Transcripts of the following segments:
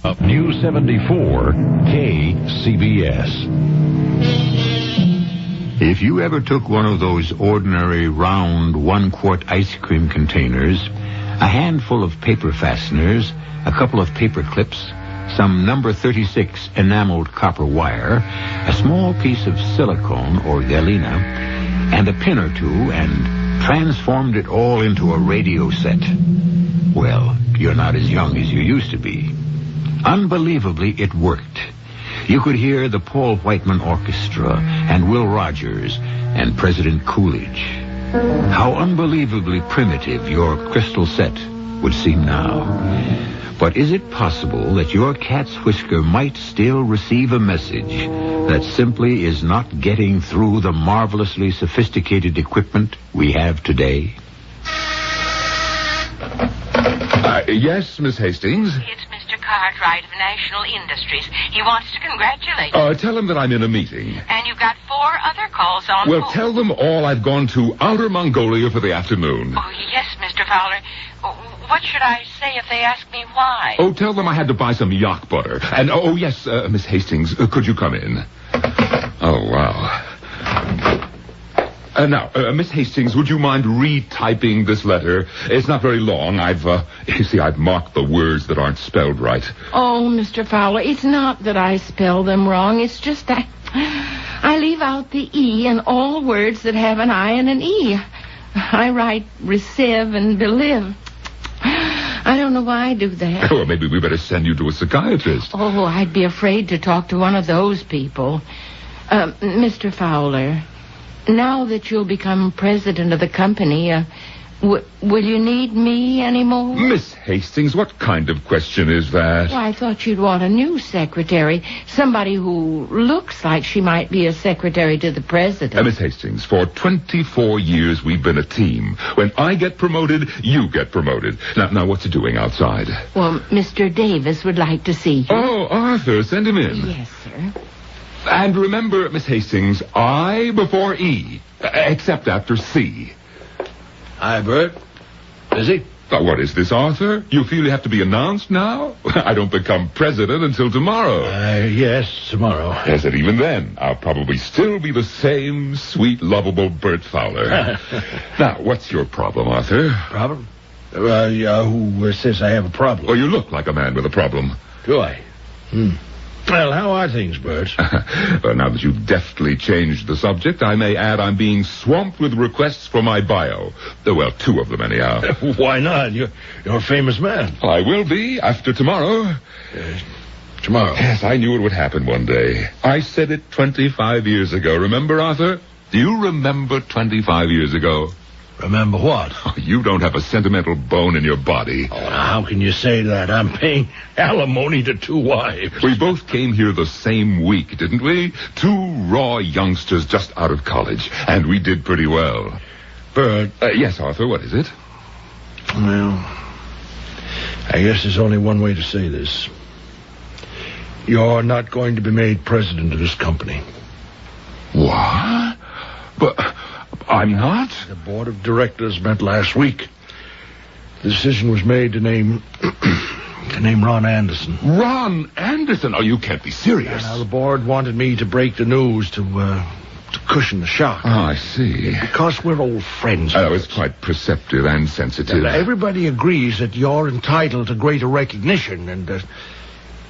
Up News 74, KCBS. If you ever took one of those ordinary round 1-quart ice cream containers, a handful of paper fasteners, a couple of paper clips, some number 36 enameled copper wire, a small piece of silicone or galena, and a pin or two, and transformed it all into a radio set, well, you're not as young as you used to be. Unbelievably, it worked. You could hear the Paul Whiteman Orchestra and Will Rogers and President Coolidge. How unbelievably primitive your crystal set would seem now. But is it possible that your cat's whisker might still receive a message that simply is not getting through the marvelously sophisticated equipment we have today? Yes, Miss Hastings? It's Mr. Cartwright of National Industries. He wants to congratulate you. Tell him that I'm in a meeting. And you've got 4 other calls on Well, hold. tell them all I've gone to Outer Mongolia for the afternoon. Oh, yes, Mr. Fowler. What should I say if they ask me why? Oh, tell them I had to buy some yak butter. And, yes, Miss Hastings, could you come in? Oh, wow. Now, Miss Hastings, would you mind retyping this letter? It's not very long. I've marked the words that aren't spelled right. Oh, Mr. Fowler, it's not that I spell them wrong. It's just that I leave out the E in all words that have an I and an E. I write receive and believe. I don't know why I do that. Well, maybe we better send you to a psychiatrist. Oh, I'd be afraid to talk to one of those people. Mr. Fowler, now that you'll become president of the company, will you need me anymore? Miss Hastings, what kind of question is that? Well, I thought you'd want a new secretary. Somebody who looks like she might be a secretary to the president. Miss Hastings, for 24 years we've been a team. When I get promoted, you get promoted. Now what's it doing outside? Well, Mr. Davis would like to see you. Oh, Arthur, send him in. Yes, sir. And remember, Miss Hastings, I before E, except after C. Hi, Bert. Busy? What is this, Arthur? You feel you have to be announced now? I don't become president until tomorrow. Yes, tomorrow. Yes, and even then, I'll probably still be the same sweet, lovable Bert Fowler. Now, what's your problem, Arthur? Problem? Who says I have a problem? Well, you look like a man with a problem. Do I? Well, how are things, Bert? Well, now that you've deftly changed the subject, I may add I'm being swamped with requests for my bio. Well, 2 of them, anyhow. Why not? You're a famous man. I will be after tomorrow. Tomorrow? Yes, I knew it would happen one day. I said it 25 years ago. Remember, Arthur? Do you remember 25 years ago? Remember what? Oh, you don't have a sentimental bone in your body. Oh, now, how can you say that? I'm paying alimony to 2 wives. We both came here the same week, didn't we? 2 raw youngsters just out of college. And we did pretty well. Bert. Yes, Arthur, what is it? Well, I guess there's only one way to say this. You're not going to be made president of this company. What? But I'm not? The board of directors met last week. The decision was made to name Ron Anderson. Ron Anderson? Oh, you can't be serious. Now, the board wanted me to break the news to cushion the shock. Oh, I see. Because we're old friends. Oh, it's quite perceptive and sensitive. Everybody agrees that you're entitled to greater recognition and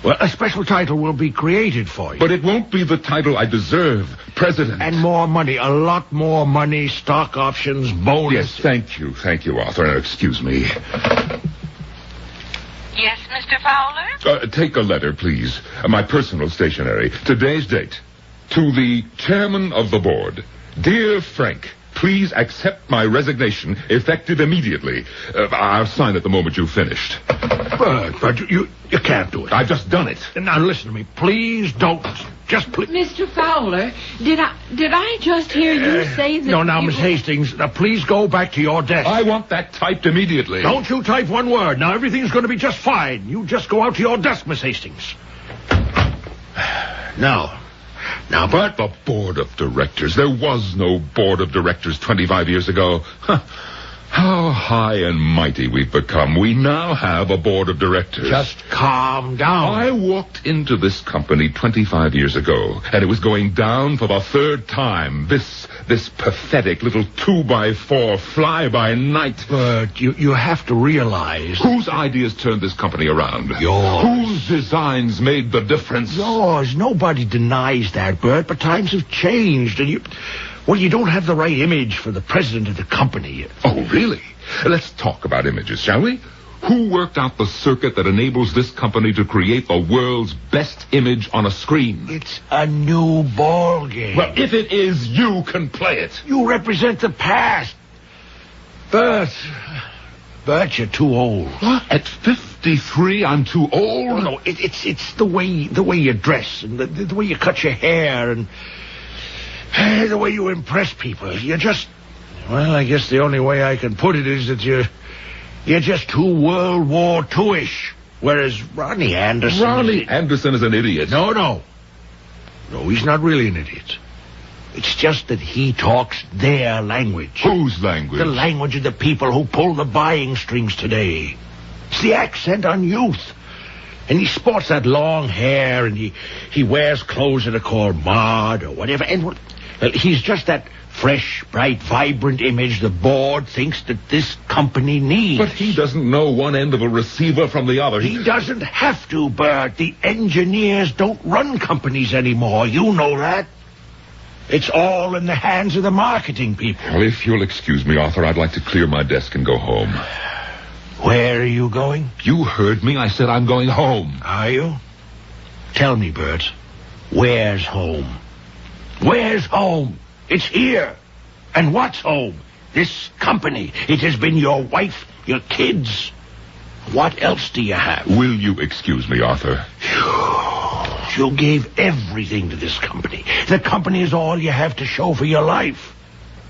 well, a special title will be created for you. But it won't be the title I deserve, president. And more money, a lot more money, stock options, bonuses. Yes, thank you, Arthur. Now, excuse me. Yes, Mr. Fowler? Take a letter, please. My personal stationery. Today's date. To the chairman of the board. Dear Frank, please accept my resignation, effective immediately. I'll sign it the moment you've finished. But you can't do it. I've just done it. Now listen to me. Please don't. Just please. Mr. Fowler, did I just hear you say that? No, now, Miss Hastings, now please go back to your desk. I want that typed immediately. Don't you type one word. Now everything's going to be just fine. You just go out to your desk, Miss Hastings. Now, Bert. The board of directors. There was no board of directors 25 years ago. Huh. How high and mighty we've become. We now have a board of directors. Just calm down. I walked into this company 25 years ago, and it was going down for the third time. This pathetic little 2x4 fly-by-night. But you have to realize... Whose ideas turned this company around? Yours. Whose designs made the difference? Yours. Nobody denies that, Bert, but times have changed, and you don't have the right image for the president of the company. Oh, really? Let's talk about images, shall we? Who worked out the circuit that enables this company to create the world's best image on a screen? It's a new ball game. Well, if it is, you can play it. You represent the past. Bert, you're too old. What? At 53, I'm too old? No, it's the way you dress and the way you cut your hair and the way you impress people. You're just... Well, I guess the only way I can put it is that you're just too World War II-ish. Whereas Ronnie Anderson... Ronnie Anderson is an idiot. No, he's not really an idiot. It's just that he talks their language. Whose language? The language of the people who pull the buying strings today. It's the accent on youth. And he sports that long hair, and he wears clothes that are called mod or whatever. And well, he's just that fresh, bright, vibrant image the board thinks that this company needs. But he doesn't know one end of a receiver from the other. He doesn't have to, Bert. The engineers don't run companies anymore. You know that. It's all in the hands of the marketing people. Well, if you'll excuse me, Arthur, I'd like to clear my desk and go home. Where are you going? You heard me. I said I'm going home. Are you? Tell me, Bert. Where's home? Where's home? It's here. And what's home? This company. It has been your wife, your kids. What else do you have? Will you excuse me, Arthur? You gave everything to this company. The company is all you have to show for your life.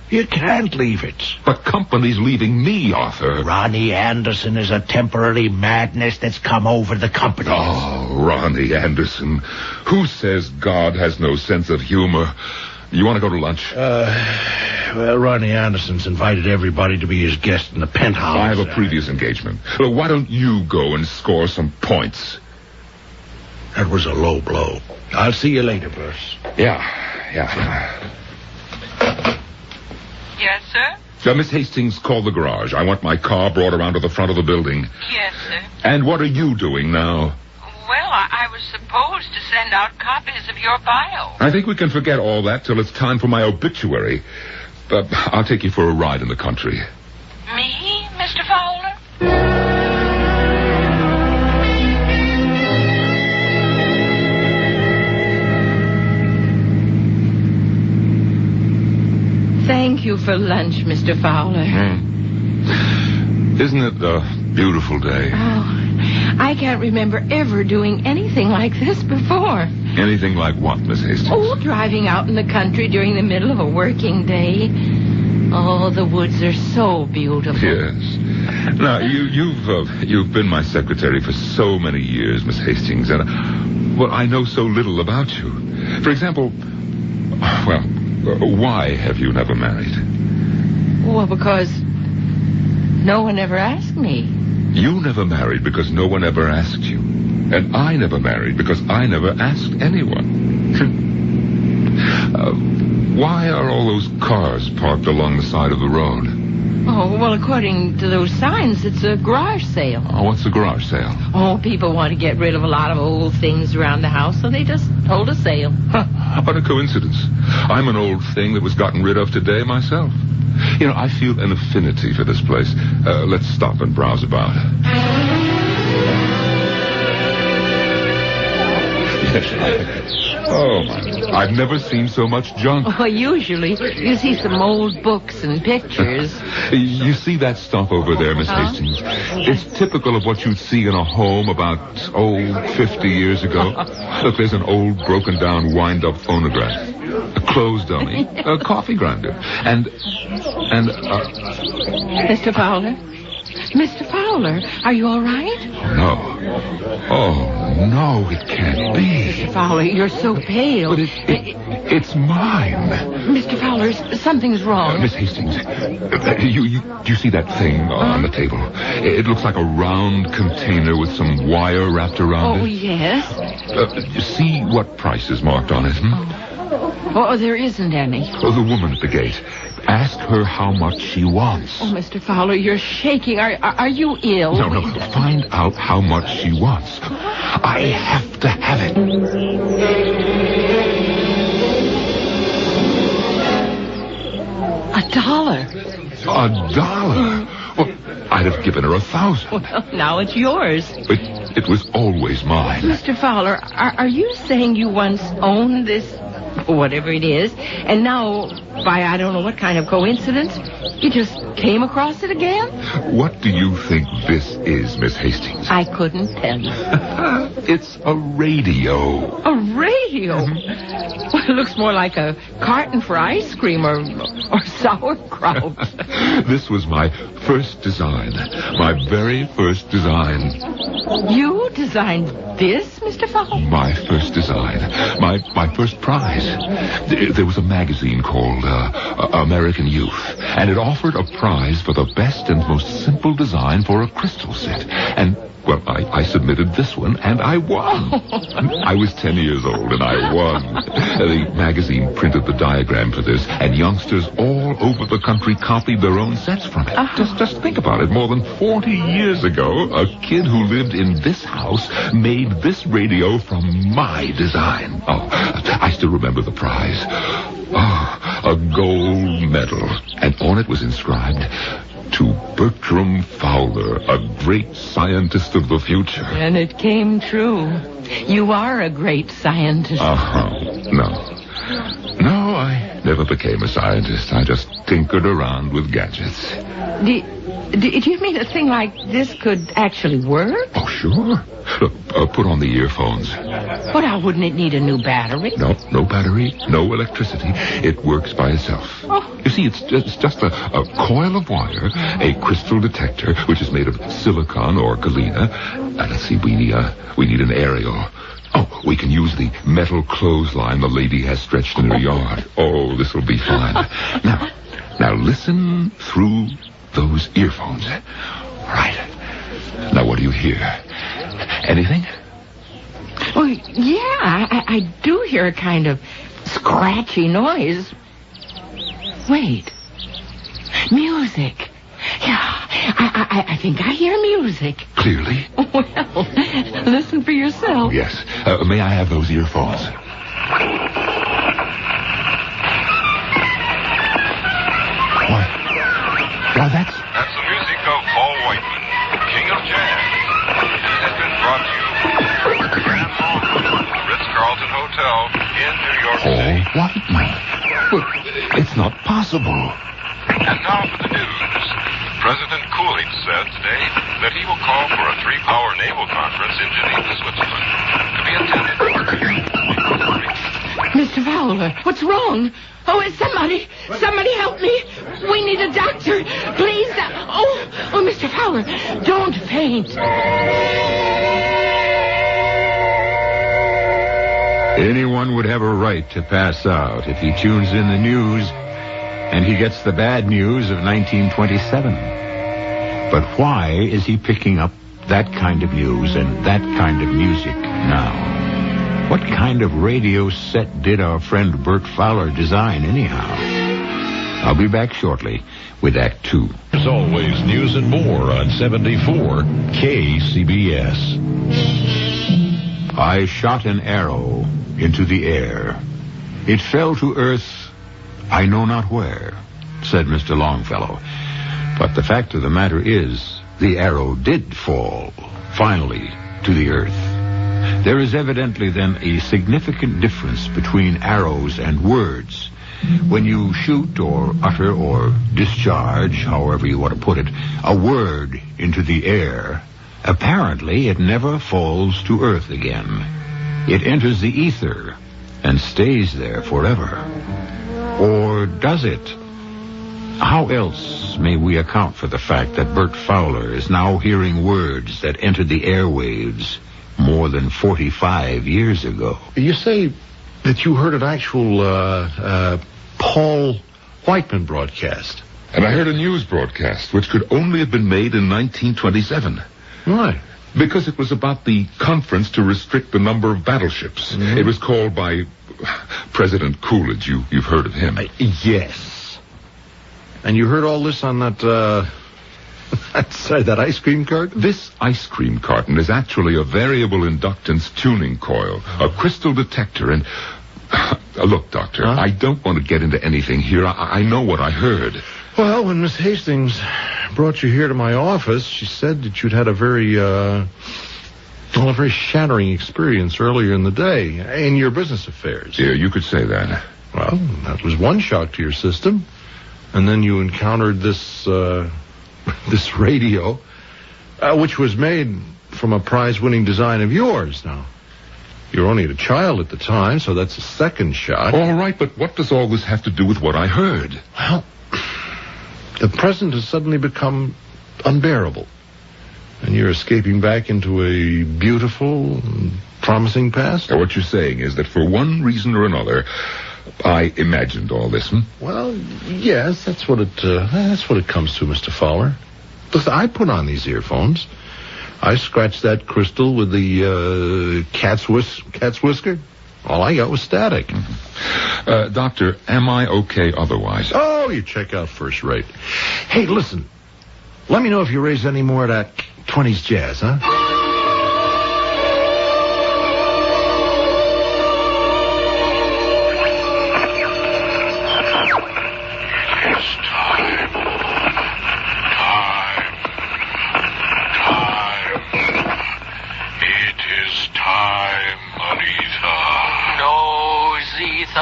You can't leave it. The company's leaving me, Arthur. Ronnie Anderson is a temporary madness that's come over the company. Oh, Ronnie Anderson. Who says God has no sense of humor? You want to go to lunch? Well, Ronnie Anderson's invited everybody to be his guest in the penthouse. I have a previous engagement. Look, why don't you go and score some points? That was a low blow. I'll see you later, Bert. Yeah. Yes, sir? Miss Hastings, call the garage. I want my car brought around to the front of the building. Yes, sir. And what are you doing now? Well, I was supposed to send out copies of your bio. I think we can forget all that till it's time for my obituary. I'll take you for a ride in the country. Me, Mr. Fowler? Thank you for lunch, Mr. Fowler. Isn't it a beautiful day? Oh, I can't remember ever doing anything like this before. Anything like what, Miss Hastings? Oh, driving out in the country during the middle of a working day. Oh, the woods are so beautiful. Yes. Now, you've been my secretary for so many years, Miss Hastings, and, well, I know so little about you. For example, why have you never married? Well, because no one ever asked me. You never married because no one ever asked you. And I never married because I never asked anyone. Why are all those cars parked along the side of the road? Oh, well, according to those signs, it's a garage sale. Oh, what's a garage sale? Oh, people want to get rid of a lot of old things around the house, so they just hold a sale. What a coincidence. I'm an old thing that was gotten rid of today myself. You know, I feel an affinity for this place. Let's stop and browse about. Oh, my. I've never seen so much junk. Oh, usually you see some old books and pictures. You see that stuff over there, Miss Hastings? It's typical of what you'd see in a home about, 50 years ago. Look, there's an old, broken-down, wind-up phonograph, a clothes dummy, a coffee grinder, and Mr. Fowler? Mr. Fowler, are you all right? No. Oh, no, it can't be. Mr. Fowler, you're so pale. But it's mine. Mr. Fowler, something's wrong. Miss Hastings, do you see that thing on the table? It looks like a round container with some wire wrapped around Oh, it. yes. See what price is marked on it, Oh, there isn't any. Oh, the woman at the gate. Ask her how much she wants. Oh, Mr. Fowler, you're shaking. Are you ill? No. Find out how much she wants. I have to have it. $1. $1? Well, I'd have given her 1,000. Well, now it's yours. It was always mine. Mr. Fowler, are you saying you once owned this, whatever it is, and now, by I don't know what kind of coincidence, you just came across it again? What do you think this is, Miss Hastings? I couldn't tell you. It's a radio. A radio? Well, it looks more like a carton for ice cream or sauerkraut. This was my first design. My very first design. You designed this, Mr. Fowler? My first design. My first prize. There was a magazine called American Youth, and it offered a prize for the best and most simple design for a crystal set. And, well, I submitted this one, and I won. I was 10 years old, and I won. The magazine printed the diagram for this, and youngsters all over the country copied their own sets from it. Just think about it. More than 40 years ago, a kid who lived in this house made this radio from my design. Oh, I still remember the prize. Oh, a gold medal. And on it was inscribed, "To Bertram Fowler, a great scientist of the future." And it came true. You are a great scientist. No, I never became a scientist. I just tinkered around with gadgets. Do you mean a thing like this could actually work? Oh, sure. Look, put on the earphones. Well, now, wouldn't it need a new battery? No battery, no electricity. It works by itself. Oh. You see, it's just a coil of wire, a crystal detector, which is made of silicon or galena. Let's see, we need an aerial. Oh, we can use the metal clothesline the lady has stretched in her yard. Oh, this will be fine. Now listen through those earphones. Right. Now, what do you hear? Anything? Oh, yeah, I do hear a kind of scratchy noise. Wait. Music. Yeah, I think I hear music. Clearly? Well, listen for yourself. Yes. May I have those earphones? Why, that's the music of Paul Whiteman, King of Jazz. It has been brought to you from the Grand Ballroom of the Ritz-Carlton Hotel in New York Paul City. Whiteman. Well, it's not possible. And now for the news. President Coolidge said today that he will call for a 3-hour naval conference in Geneva, Switzerland, to be attended by Mr. Fowler, what's wrong? Oh, somebody help me. We need a doctor. Please. Oh, Mr. Fowler, don't faint. Anyone would have a right to pass out if he tunes in the news and he gets the bad news of 1927. But why is he picking up that kind of news and that kind of music now? What kind of radio set did our friend Bert Fowler design anyhow? I'll be back shortly with Act 2. There's always news and more on 74 KCBS. I shot an arrow into the air. It fell to earth, I know not where, said Mr. Longfellow. But the fact of the matter is, the arrow did fall, finally, to the earth. There is evidently then a significant difference between arrows and words. When you shoot or utter or discharge, however you want to put it, a word into the air, apparently it never falls to earth again. It enters the ether and stays there forever. Or does it? How else may we account for the fact that Bert Fowler is now hearing words that entered the airwaves more than 45 years ago? You say that you heard an actual Paul Whiteman broadcast. And I heard a news broadcast, which could only have been made in 1927. Why? Because it was about the conference to restrict the number of battleships. Mm-hmm. It was called by President Coolidge. You've heard of him. Yes. And you heard all this on that, that ice cream carton? This ice cream carton is actually a variable inductance tuning coil, a crystal detector, and... look, Doctor, I don't want to get into anything here. I know what I heard. Well, when Miss Hastings brought you here to my office, she said that you'd had a very shattering experience earlier in the day in your business affairs. Yeah, you could say that. Well, that was one shock to your system. And then you encountered this radio, which was made from a prize-winning design of yours. Now, you were only a child at the time, so that's a second shock. All right, but what does all this have to do with what I heard? Well, the present has suddenly become unbearable. And you're escaping back into a beautiful and promising past? Now, what you're saying is that for one reason or another, I imagined all this, Well, yes, that's what it comes to, Mr. Fowler. Listen, I put on these earphones. I scratched that crystal with the cat's whisker. All I got was static. Mm-hmm. Doctor, am I okay otherwise? Oh, you check out first rate. Hey, listen. Let me know if you raise any more of that 20s jazz, huh?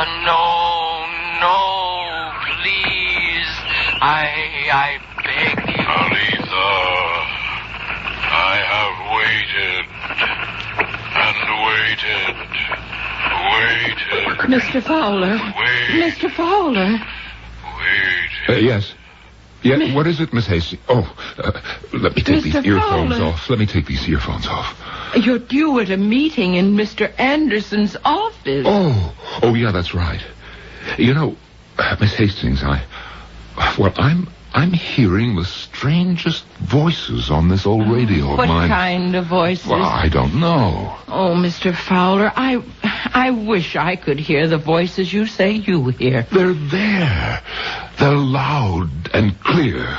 No, please. I beg you. Aletha, I have waited and waited. Mr. Fowler. Mr. Fowler. Yes. Yeah, what is it, Miss Hastings? Oh, let me take Mr. these earphones Fowler. off. Let me take these earphones off. You're due at a meeting in Mr. Anderson's office. Oh, yeah, that's right. You know, Miss Hastings, I'm hearing the strangest voices on this old radio of What mine. kind of voices? Well, I don't know. Oh, Mr. Fowler, I wish I could hear the voices you say you hear. They're there. They're loud and clear.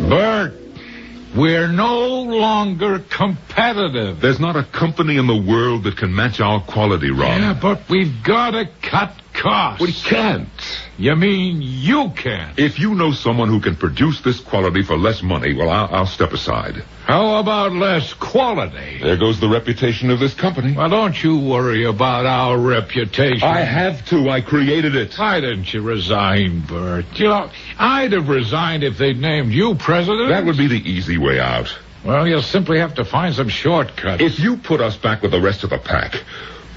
Bert, we're no longer competitive. There's not a company in the world that can match our quality, Ron. Yeah, but we've got to cut costs. We can't. You mean you can't? If you know someone who can produce this quality for less money, well, I'll step aside. How about less quality? There goes the reputation of this company. Well, don't you worry about our reputation. I have to. I created it. Why didn't you resign, Bert? You know, I'd have resigned if they'd named you president. That would be the easy way out. Well, you'll simply have to find some shortcuts. If you put us back with the rest of the pack,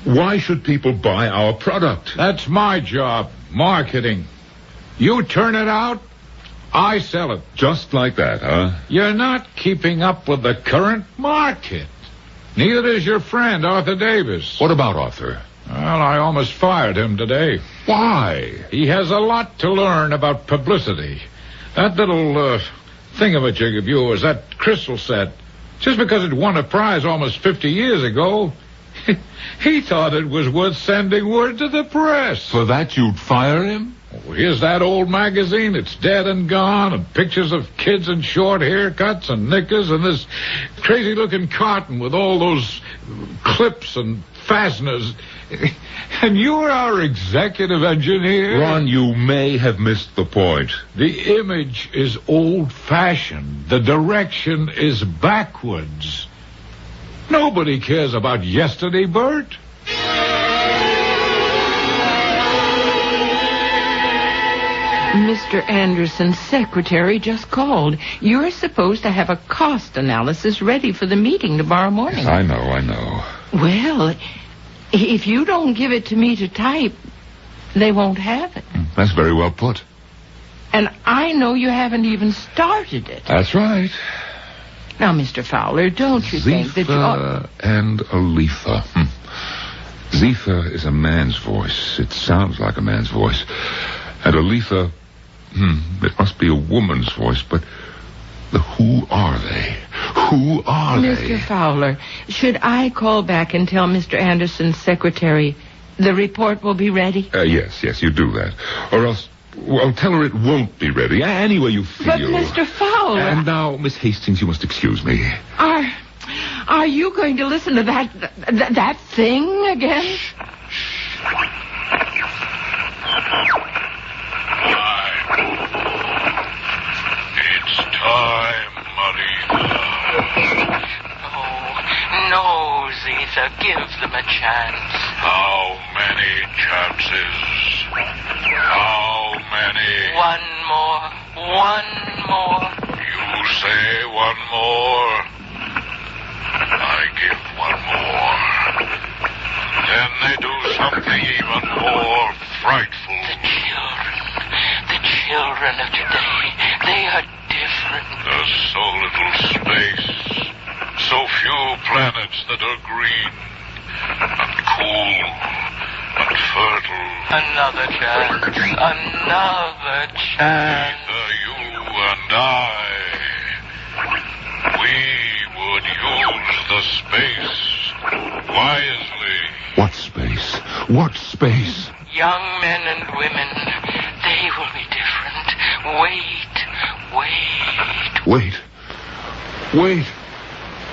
why should people buy our product? That's my job, marketing. You turn it out, I sell it. Just like that, huh? You're not keeping up with the current market. Neither is your friend, Arthur Davis. What about Arthur? Well, I almost fired him today. Why? He has a lot to learn about publicity. That little thingamajig of yours, that crystal set, just because it won a prize almost 50 years ago, he thought it was worth sending word to the press. For that you'd fire him? Oh, here's that old magazine. It's dead and gone, and pictures of kids in short haircuts and knickers, and this crazy-looking carton with all those clips and fasteners. And you're our executive engineer? Ron, you may have missed the point. The image is old-fashioned. The direction is backwards. Nobody cares about yesterday, Bert. Mr. Anderson's secretary just called. You're supposed to have a cost analysis ready for the meeting tomorrow morning. I know. Well, if you don't give it to me to type, They won't have it. That's very well put. And I know you haven't even started it. That's right. Now, Mr. Fowler, don't you think that you Zephyr and Aletha. Zephyr is a man's voice. It sounds like a man's voice. And Aletha, it must be a woman's voice, but who are they? Who are they? Mr. Fowler, should I call back and tell Mr. Anderson's secretary the report will be ready? Yes, you do that. Or else, well, tell her it won't be ready. Any way you feel. But, Mr. Fowler... And now, Miss Hastings, you must excuse me. Are you going to listen to that thing again? It's time, Marita. No, Zeta, give them a chance. How many chances? How many? One more. You say one more. I give one more. Then they do something even more frightful. The children of today, they are different. There's so little space, so few planets that are green, and cool, and fertile. Another chance. Neither you and I, we would use the space wisely. What space? What space? Young men and women, they will be different.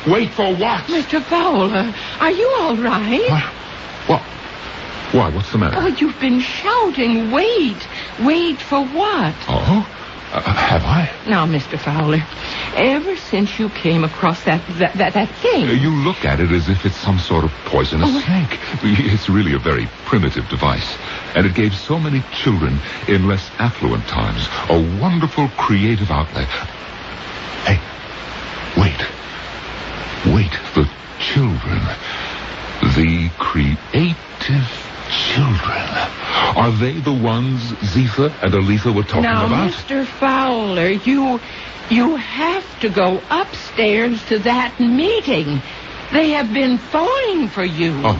Wait for what? Mr. Fowler, are you all right? What? Why, what's the matter? Oh, you've been shouting, wait. Wait for what? Oh? Have I? Now, Mr. Fowler, ever since you came across that thing... You look at it as if it's some sort of poisonous snake. It's really a very primitive device. And it gave so many children in less affluent times a wonderful creative outlet. Hey, wait, the children. The creative children. Are they the ones Zephyr and Aletha were talking now, about? Mr. Fowler, you have to go upstairs to that meeting. They have been phoning for you. Oh,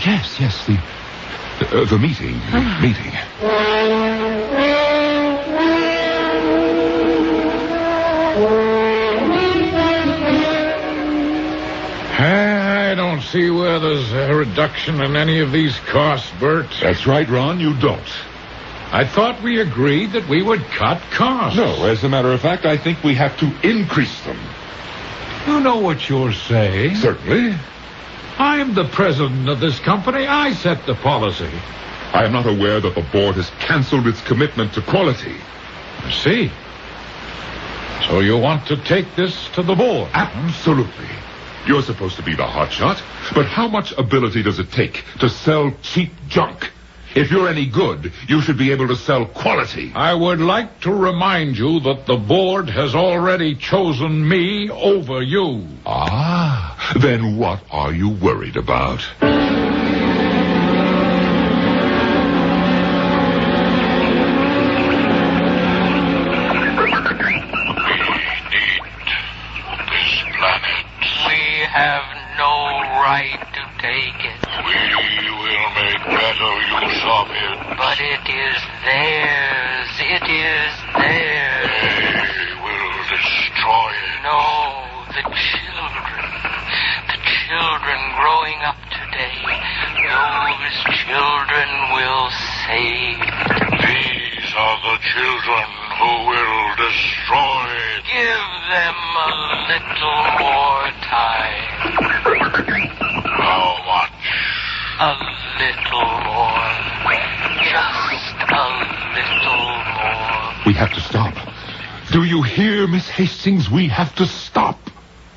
yes, the meeting. I don't see where there's a reduction in any of these costs, Bert. That's right, Ron, you don't. I thought we agreed that we would cut costs. No, as a matter of fact, I think we have to increase them. You know what you're saying. Certainly. I'm the president of this company. I set the policy. I am not aware that the board has canceled its commitment to quality. I see. So you want to take this to the board? Absolutely. You're supposed to be the hotshot, but how much ability does it take to sell cheap junk? If you're any good, you should be able to sell quality. I would like to remind you that the board has already chosen me over you. Ah, then what are you worried about? But it is theirs. It is theirs. They will destroy it. No, the children growing up today, those children will save it. These are the children who will destroy it. Give them a little more time. How much? A little more. Just a little more. We have to stop. Do you hear, Miss Hastings? We have to stop.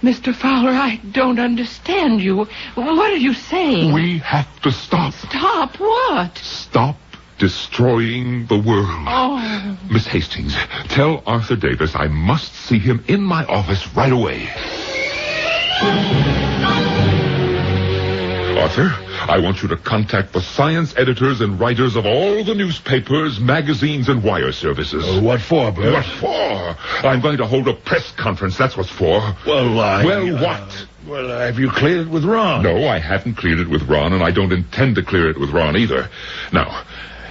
Mr. Fowler, I don't understand you. What are you saying? We have to stop. Stop what? Stop destroying the world. Oh. Miss Hastings, tell Arthur Davis I must see him in my office right away. Arthur? I want you to contact the science editors and writers of all the newspapers, magazines, and wire services. What for, Bert? What for? I'm going to hold a press conference, that's what for. Well, what? Well, have you cleared it with Ron? No, I haven't cleared it with Ron, and I don't intend to clear it with Ron either. Now,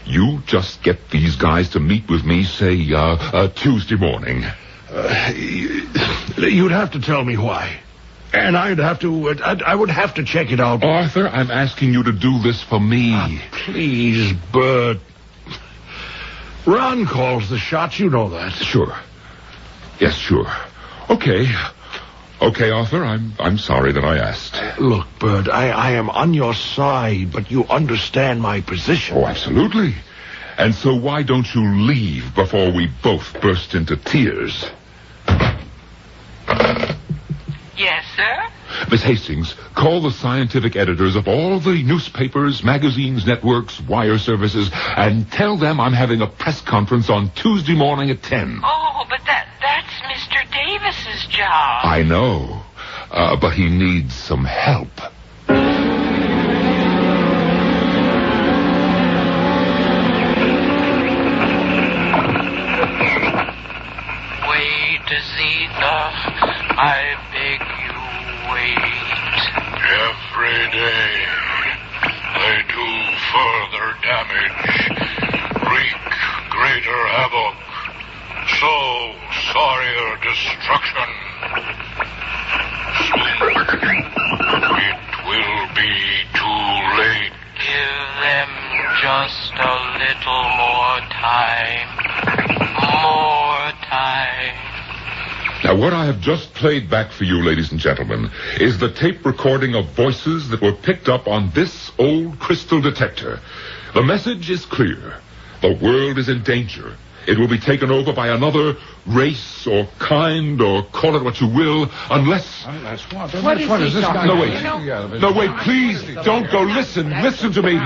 you just get these guys to meet with me, say, Tuesday morning. You'd have to tell me why. And I would have to check it out. Arthur, I'm asking you to do this for me. Please, Bert. Ron calls the shots, you know that. Sure. Yes, sure. Okay, Arthur, I'm sorry that I asked. Look, Bert, I am on your side, but you understand my position. Oh, absolutely. And so why don't you leave before we both burst into tears? Yes, sir? Miss Hastings, call the scientific editors of all the newspapers, magazines, networks, wire services, and tell them I'm having a press conference on Tuesday morning at 10. Oh, but that's Mr. Davis's job. I know, but he needs some help. Wait, Zeta. I beg you, wait. Every day, they do further damage, wreak greater havoc, sow sorrier destruction. Soon, it will be too late. Give them just a little more time. More time. Now, what I have just played back for you, ladies and gentlemen, is the tape recording of voices that were picked up on this old crystal detector. The message is clear. The world is in danger. It will be taken over by another race or kind, or call it what you will, unless... What is this guy? No, wait. No, wait, please, don't go. Listen to me.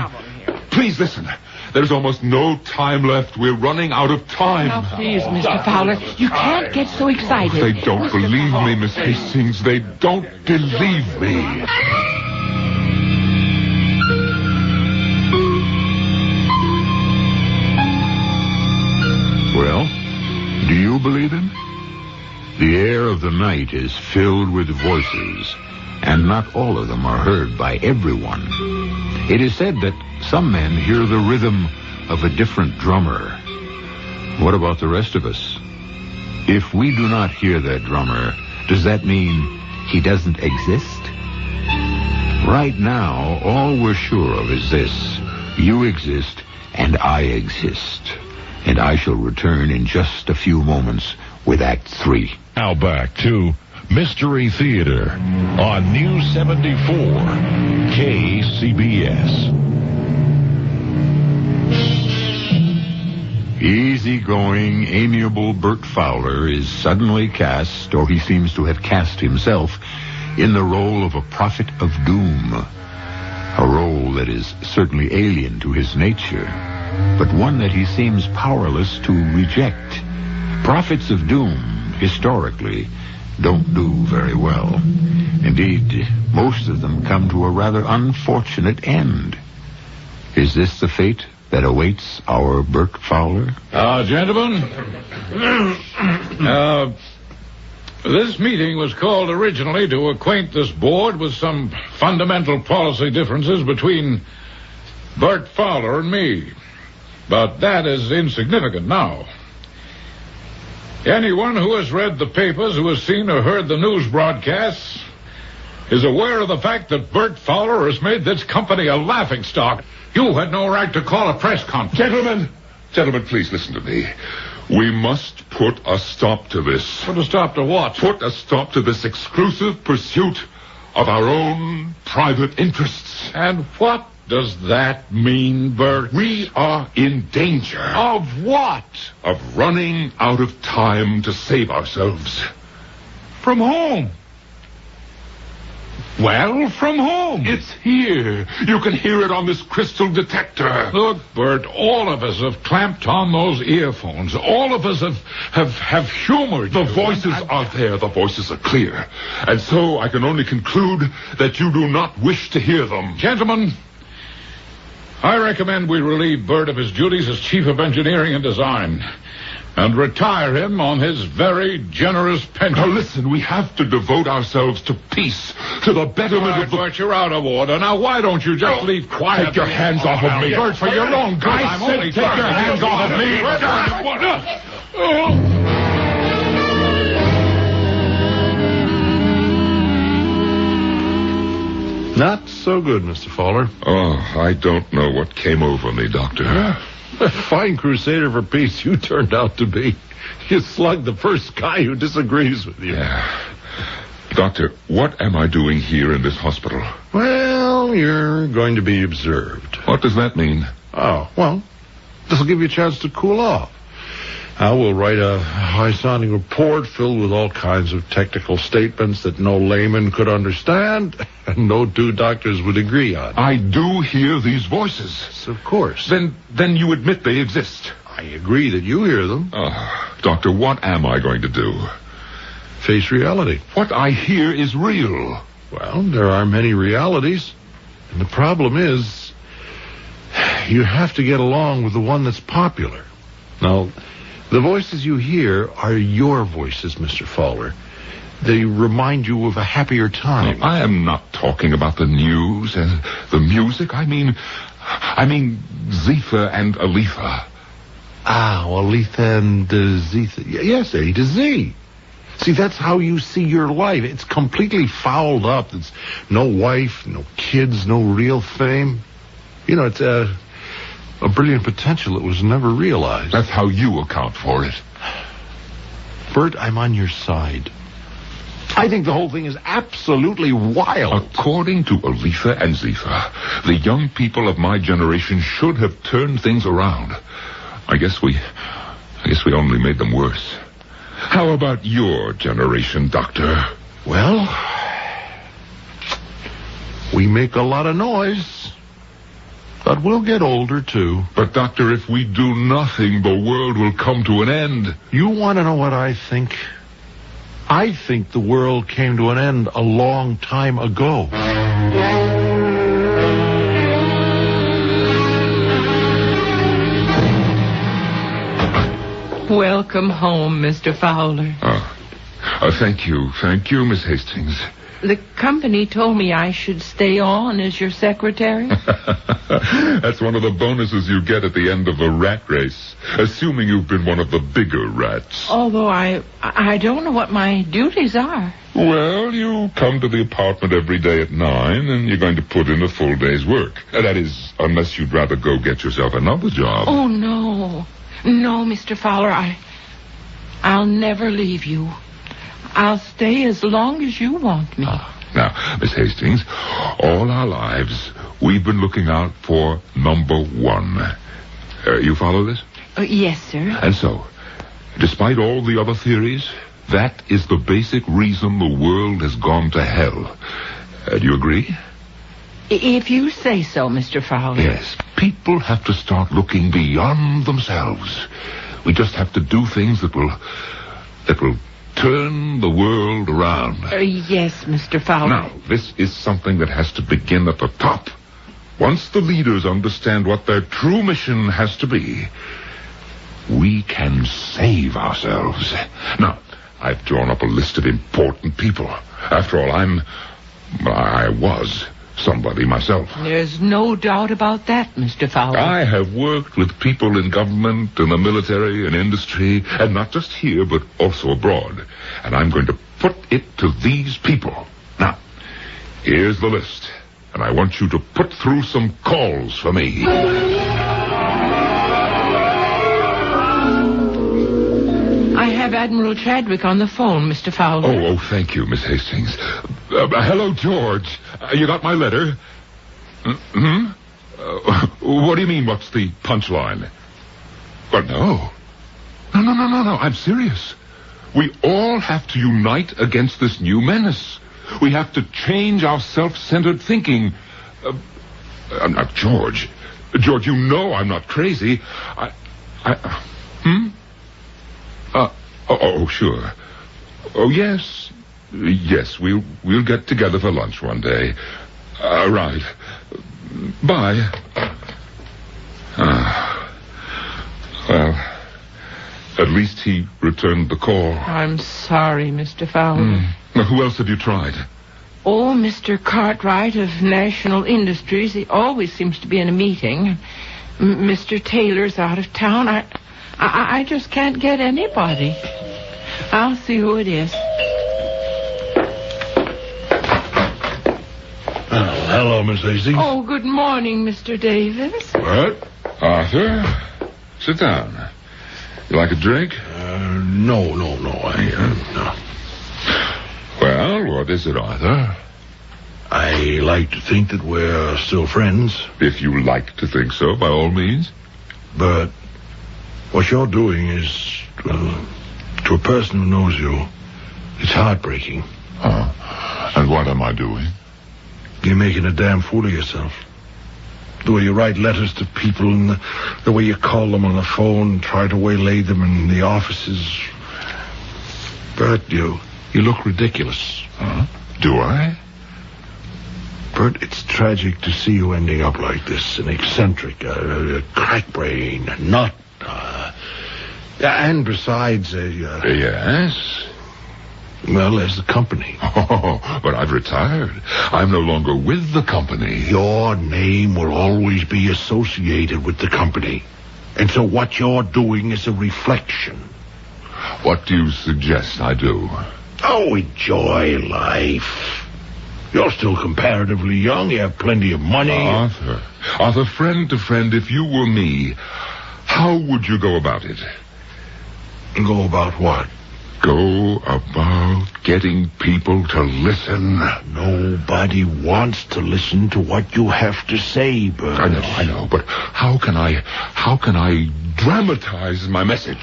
Please listen. There's almost no time left. We're running out of time. Now, please, Mr. Fowler, you can't get so excited. They don't believe me, Miss Hastings. They don't believe me. Well, do you believe him? The air of the night is filled with voices, and not all of them are heard by everyone. It is said that some men hear the rhythm of a different drummer. What about the rest of us? If we do not hear that drummer, does that mean he doesn't exist? Right now, all we're sure of is this. You exist, and I exist. And I shall return in just a few moments with Act 3. Now back to Mystery Theater on News 74 KCBS. Easygoing, amiable Bert Fowler is suddenly cast, or he seems to have cast himself, in the role of a prophet of doom. A role that is certainly alien to his nature, but one that he seems powerless to reject. Prophets of doom, historically, don't do very well. Indeed, most of them come to a rather unfortunate end. Is this the fate that awaits our Bert Fowler? Gentlemen, this meeting was called originally to acquaint this board with some fundamental policy differences between Bert Fowler and me. But that is insignificant now. Anyone who has read the papers, who has seen or heard the news broadcasts, is aware of the fact that Bert Fowler has made this company a laughingstock. You had no right to call a press conference. Gentlemen, please listen to me. We must put a stop to this. Put a stop to what? Put a stop to this exclusive pursuit of our own private interests. And what does that mean, Bert? We are in danger. Of what? Of running out of time to save ourselves. From whom? Well, from whom? It's here. You can hear it on this crystal detector. Look, Bert, all of us have clamped on those earphones. All of us have humored The you. voices are there. The voices are clear. And so I can only conclude that you do not wish to hear them. Gentlemen, I recommend we relieve Bert of his duties as chief of engineering and design and retire him on his very generous pension. Now listen, we have to devote ourselves to peace, to the betterment of the... Bert, you're out of order. Now, why don't you just leave quietly? Take your hands off of me. Bert, for your own good. I said take your hands off of me. Not so good, Mr. Fowler. Oh, I don't know what came over me, Doctor. A fine crusader for peace you turned out to be. You slugged the first guy who disagrees with you. Yeah. Doctor, what am I doing here in this hospital? Well, you're going to be observed. What does that mean? Oh, well, this will give you a chance to cool off. I will write a high-sounding report filled with all kinds of technical statements that no layman could understand and no two doctors would agree on. I do hear these voices. Yes, of course. Then you admit they exist. I agree that you hear them. Oh, Doctor, what am I going to do? Face reality. What I hear is real. Well, there are many realities. And the problem is, you have to get along with the one that's popular. Now, the voices you hear are your voices, Mr. Fowler. They remind you of a happier time. I am not talking about the news and the music. I mean Zephyr and Aletha. Ah, Aletha and Zephyr. Yes, A to Z. See, that's how you see your life. It's completely fouled up. It's no wife, no kids, no real fame. You know, it's a brilliant potential that was never realized. That's how you account for it. Bert, I'm on your side. I think the whole thing is absolutely wild. According to Aletha and Zephyr, the young people of my generation should have turned things around. I guess we only made them worse. How about your generation, Doctor? Well, we make a lot of noise, but we'll get older, too. But, Doctor, if we do nothing, the world will come to an end. You want to know what I think? I think the world came to an end a long time ago. Welcome home, Mr. Fowler. Thank you, Miss Hastings. The company told me I should stay on as your secretary. That's one of the bonuses you get at the end of a rat race, assuming you've been one of the bigger rats. Although I don't know what my duties are. Well, you come to the apartment every day at 9, and you're going to put in a full day's work. That is, unless you'd rather go get yourself another job. Oh, no. No, Mr. Fowler, I'll never leave you. I'll stay as long as you want me. Now, Miss Hastings, all our lives, we've been looking out for number one. You follow this? Yes, sir. And so, despite all the other theories, that is the basic reason the world has gone to hell. Do you agree? If you say so, Mr. Fowler. Yes. People have to start looking beyond themselves. We just have to do things that will turn the world around. Yes, Mr. Fowler. Now, this is something that has to begin at the top. Once the leaders understand what their true mission has to be, we can save ourselves. Now, I've drawn up a list of important people. After all, I was somebody myself. There's no doubt about that, Mr. Fowler. I have worked with people in government, in the military, in industry, and not just here, but also abroad. And I'm going to put it to these people. Now, here's the list, and I want you to put through some calls for me. I have Admiral Chadwick on the phone, Mr. Fowler. Oh, thank you, Miss Hastings. Hello, George. You got my letter? What do you mean, what's the punchline? Well, no. No. I'm serious. We all have to unite against this new menace. We have to change our self-centered thinking. George. George, you know I'm not crazy. Sure. Oh, yes. Yes, we'll get together for lunch one day. Right. Bye. Well, at least he returned the call. I'm sorry, Mr. Fowler. Now, who else have you tried? Oh, Mr. Cartwright of National Industries. He always seems to be in a meeting. Mr. Taylor's out of town. I just can't get anybody. I'll see who it is. Hello, Miss Hastings. Oh, good morning, Mr. Davis. What? Arthur, sit down. You like a drink? No. No. Well, what is it, Arthur? I like to think that we're still friends. If you like to think so, by all means. But what you're doing is, to a person who knows you, it's heartbreaking. And what am I doing? You're making a damn fool of yourself. The way you write letters to people and the way you call them on the phone and try to waylay them in the offices. Bert, you look ridiculous. Do I? Bert, it's tragic to see you ending up like this. An eccentric, a crack brain, a nut. And besides, Yes? well, there's the company. Oh, but I've retired. I'm no longer with the company. Your name will always be associated with the company. And so what you're doing is a reflection. What do you suggest I do? Oh, enjoy life. You're still comparatively young. You have plenty of money. Arthur, friend to friend, if you were me, how would you go about it? Go about what? Go about getting people to listen. Nobody wants to listen to what you have to say, Bert. I know, but how can I dramatize my message?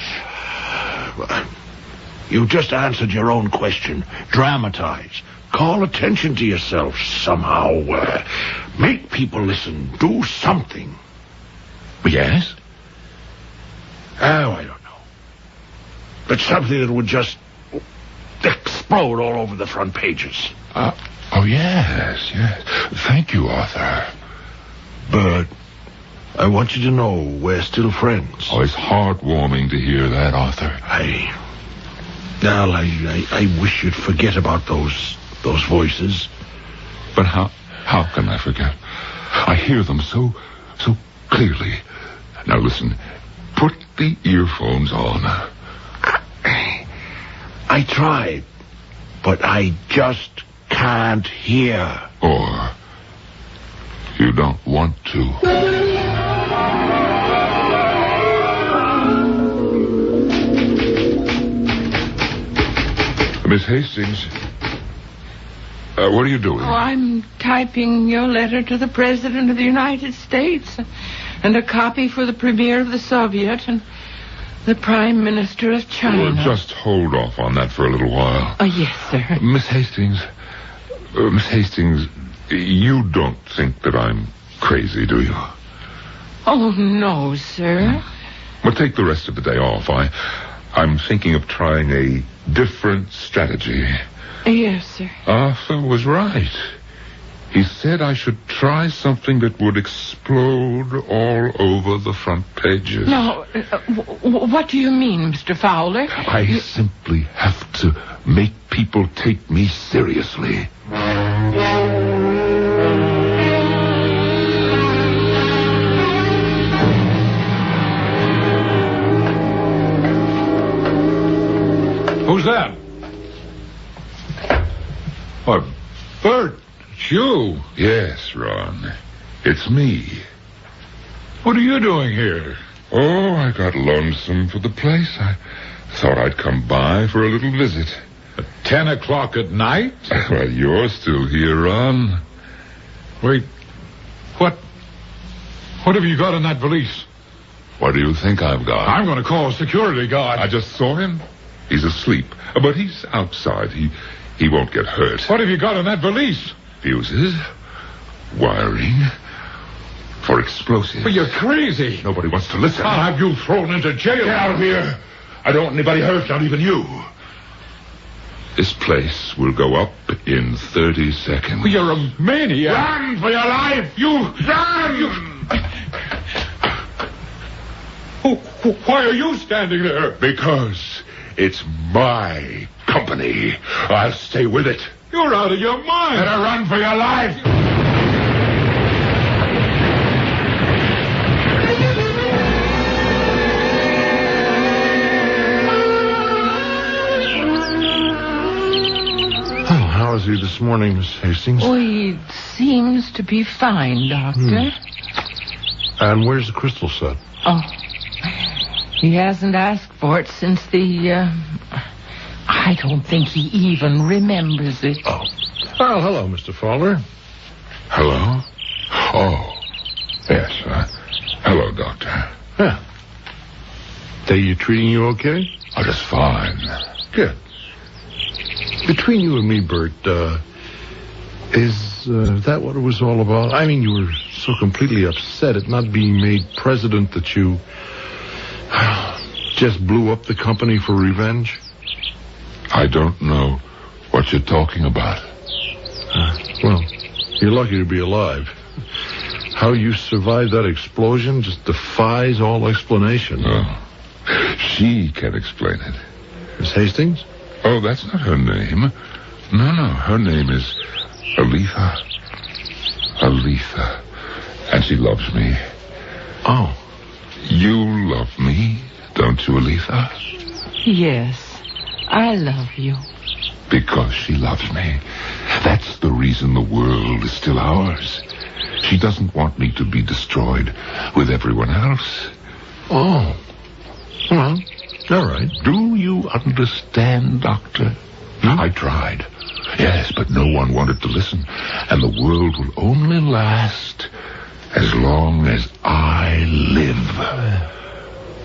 You just answered your own question. Dramatize. Call attention to yourself somehow. Make people listen. Do something. Yes? Oh, I don't know. But something that would just explode all over the front pages. Oh, yes. Thank you, Arthur. But I want you to know we're still friends. Oh, it's heartwarming to hear that, Arthur. I wish you'd forget about those voices. But how can I forget? I hear them so clearly. Now listen, put the earphones on. I tried, but I just can't hear. Or you don't want to. Miss Hastings, what are you doing? Oh, I'm typing your letter to the President of the United States and a copy for the Premier of the Soviet and the Prime Minister of China. Well, just hold off on that for a little while. Oh, yes, sir. Miss Hastings, you don't think that I'm crazy, do you? Oh, no, sir. Well, take the rest of the day off. I'm thinking of trying a different strategy. Yes, sir. Arthur was right. He said I should try something that would explode all over the front pages. Now, what do you mean, Mr. Fowler? I simply have to make people take me seriously. Who's that? What, Bert? It's you. Yes, Ron. It's me. What are you doing here? Oh, I got lonesome for the place. I thought I'd come by for a little visit. At 10 o'clock at night? Well, you're still here, Ron. Wait, what have you got in that valise? What do you think I've got? I'm going to call a security guard. I just saw him. He's asleep, but he's outside. He won't get hurt. What have you got in that valise? Fuses, wiring, for explosives. But you're crazy. Nobody wants to listen. I'll have you thrown into jail. Get out of here. I don't want anybody hurt, not even you. This place will go up in 30 seconds. You're a maniac. Run for your life! You run! Why are you standing there? Because it's my company. I'll stay with it. You're out of your mind. Better run for your life. How is he this morning, Miss Hastings? Oh, he seems to be fine, Doctor. And where's the crystal set? Oh, he hasn't asked for it since I don't think he even remembers it. Oh. Well, hello, Mr. Fowler. Hello? Oh, yes. Hello, Doctor. Yeah. They treating you okay? Oh, just fine. Good. Between you and me, Bert, is that what it was all about? I mean, you were so completely upset at not being made president that you just blew up the company for revenge? I don't know what you're talking about. Well, you're lucky to be alive. How you survived that explosion just defies all explanation. Oh, she can explain it. Miss Hastings? Oh, that's not her name. No, her name is Aletha. Aletha. And she loves me. Oh. You love me, don't you, Aletha? Yes, I love you. Because she loves me. That's the reason the world is still ours. She doesn't want me to be destroyed with everyone else. Oh. Well, all right. Do you understand, Doctor? I tried. Yes, but no one wanted to listen. And the world will only last as long as I live.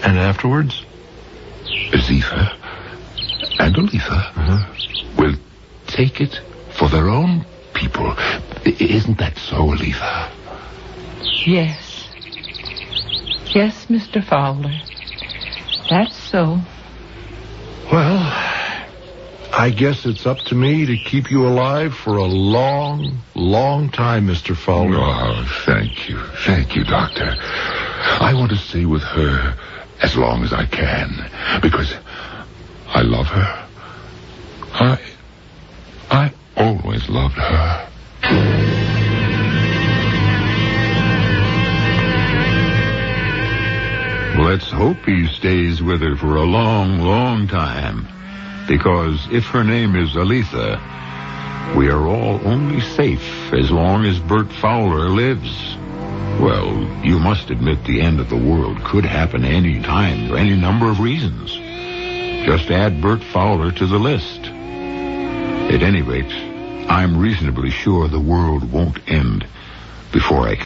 And afterwards? Zephyr and Aletha will take it for their own people. Isn't that so, Aletha? Yes. Yes, Mr. Fowler. That's so. Well, I guess it's up to me to keep you alive for a long, long time, Mr. Fowler. Oh, thank you. Thank you, Doctor. I want to stay with her as long as I can, because I love her. I always loved her. Let's hope he stays with her for a long, long time. Because if her name is Aletha, we are all only safe as long as Bert Fowler lives. Well, you must admit the end of the world could happen any time for any number of reasons. Just add Bert Fowler to the list. At any rate, I'm reasonably sure the world won't end before I